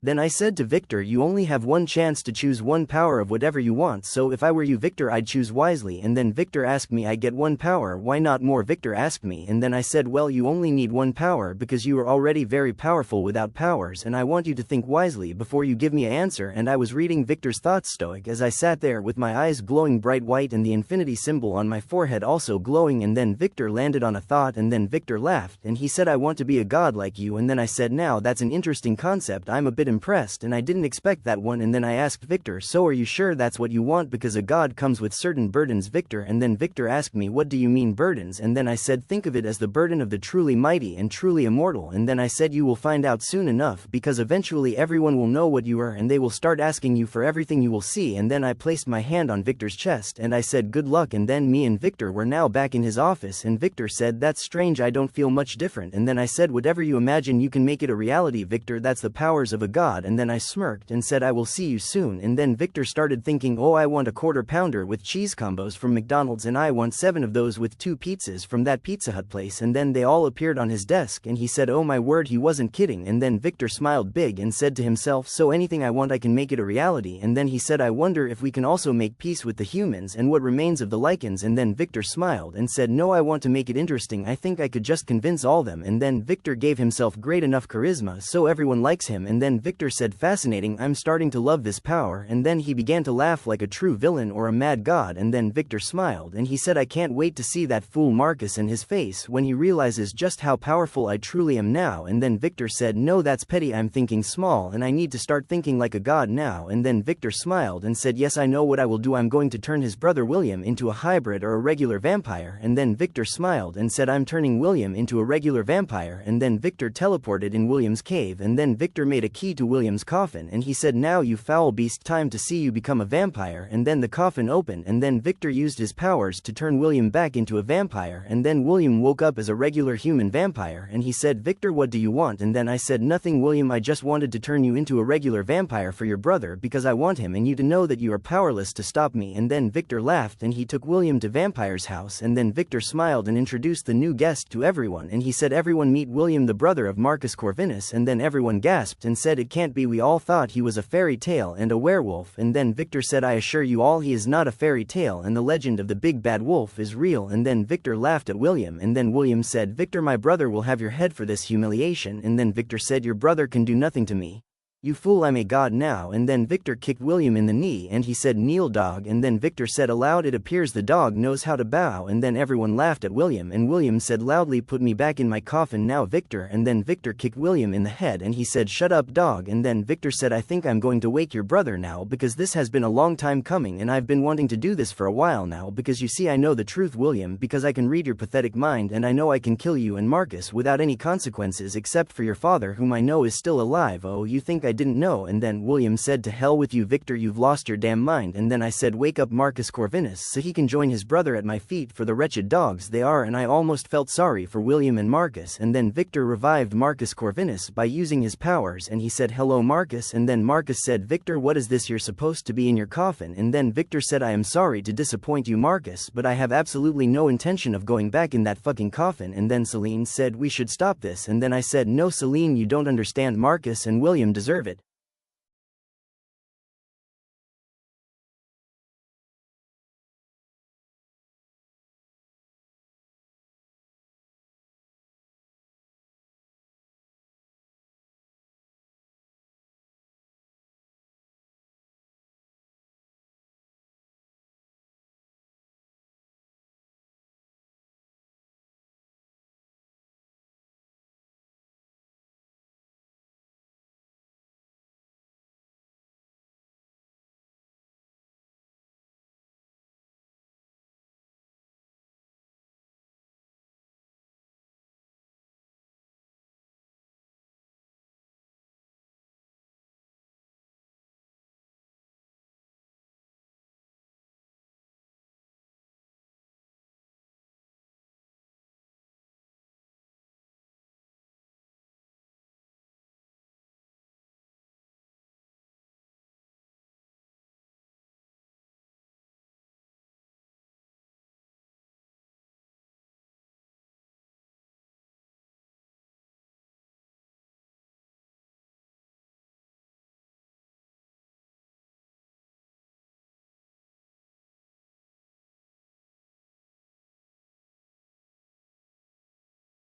Then I said to Victor, you only have one chance to choose one power of whatever you want, so if I were you Victor I'd choose wisely. And then Victor asked me, I get one power, why not more? Victor asked me, and then I said, well, you only need one power because you are already very powerful without powers, and I want you to think wisely before you give me an answer. And I was reading Victor's thoughts stoic as I sat there with my eyes glowing bright white and the infinity symbol on my forehead also glowing. And then Victor landed on a thought, and then Victor laughed and he said, I want to be a god like you. And then I said, now that's an interesting concept, I'm a bit impressed and I didn't expect that one. And then I asked Victor, so are you sure that's what you want, because a god comes with certain burdens Victor? And then Victor asked me, what do you mean burdens? And then I said, think of it as the burden of the truly mighty and truly immortal. And then I said, you will find out soon enough, because eventually everyone will know what you are and they will start asking you for everything you will see. And then I placed my hand on Victor's chest and I said, good luck. And then me and Victor were now back in his office and Victor said, that's strange, I don't feel much different. And then I said, whatever you imagine you can make it a reality Victor, that's the powers of a god. And then I smirked and said, I will see you soon. And then Victor started thinking, oh, I want a quarter pounder with cheese combos from McDonald's and I want 7 of those with 2 pizzas from that Pizza Hut place. And then they all appeared on his desk and he said, oh my word, he wasn't kidding. And then Victor smiled big and said to himself, so anything I want I can make it a reality. And then he said, I wonder if we can also make peace with the humans and what remains of the lichens. And then Victor smiled and said, no, I want to make it interesting, I think I could just convince all them. And then Victor gave himself great enough charisma so everyone likes him. And then Victor said, fascinating, I'm starting to love this power. And then he began to laugh like a true villain or a mad god. And then Victor smiled and he said, I can't wait to see that fool Marcus and his face when he realizes just how powerful I truly am now. And then Victor said, no, that's petty, I'm thinking small and I need to start thinking like a god now. And then Victor smiled and said, yes, I know what I will do, I'm going to turn his brother William into a hybrid or a regular vampire. And then Victor smiled and said, I'm turning William into a regular vampire. And then Victor teleported in William's cave and then Victor made a key to William's coffin and he said, now you foul beast, time to see you become a vampire. And then the coffin opened and then Victor used his powers to turn William back into a vampire. And then William woke up as a regular human vampire and he said, Victor, what do you want? And then I said, nothing William, I just wanted to turn you into a regular vampire for your brother because I want him and you to know that you are powerless to stop me. And then Victor laughed and he took William to Vampire's house and then Victor smiled and introduced the new guest to everyone and he said, everyone meet William, the brother of Marcus Corvinus. And then everyone gasped and said, it can't be, we all thought he was a fairy tale and a werewolf. And then Victor said, I assure you all he is not a fairy tale and the legend of the big bad wolf is real. And then Victor laughed at William and then William said, Victor, my brother will have your head for this humiliation. And then Victor said, your brother can do nothing to me, you fool, I'm a god now. And then Victor kicked William in the knee and he said, kneel dog. And then Victor said aloud, it appears the dog knows how to bow. And then everyone laughed at William and William said loudly, put me back in my coffin now Victor. And then Victor kicked William in the head and he said, shut up dog. And then Victor said, I think I'm going to wake your brother now because this has been a long time coming and I've been wanting to do this for a while now, because you see I know the truth William, because I can read your pathetic mind and I know I can kill you and Marcus without any consequences except for your father, whom I know is still alive. Oh, you think I didn't know? And then William said, to hell with you Victor, you've lost your damn mind. And then I said, wake up Marcus Corvinus so he can join his brother at my feet, for the wretched dogs they are. And I almost felt sorry for William and Marcus. And then Victor revived Marcus Corvinus by using his powers and he said, hello Marcus. And then Marcus said, Victor, what is this, you're supposed to be in your coffin. And then Victor said, I am sorry to disappoint you Marcus, but I have absolutely no intention of going back in that fucking coffin. And then Celine said, we should stop this. And then I said, no Celine, you don't understand, Marcus and William deserve it.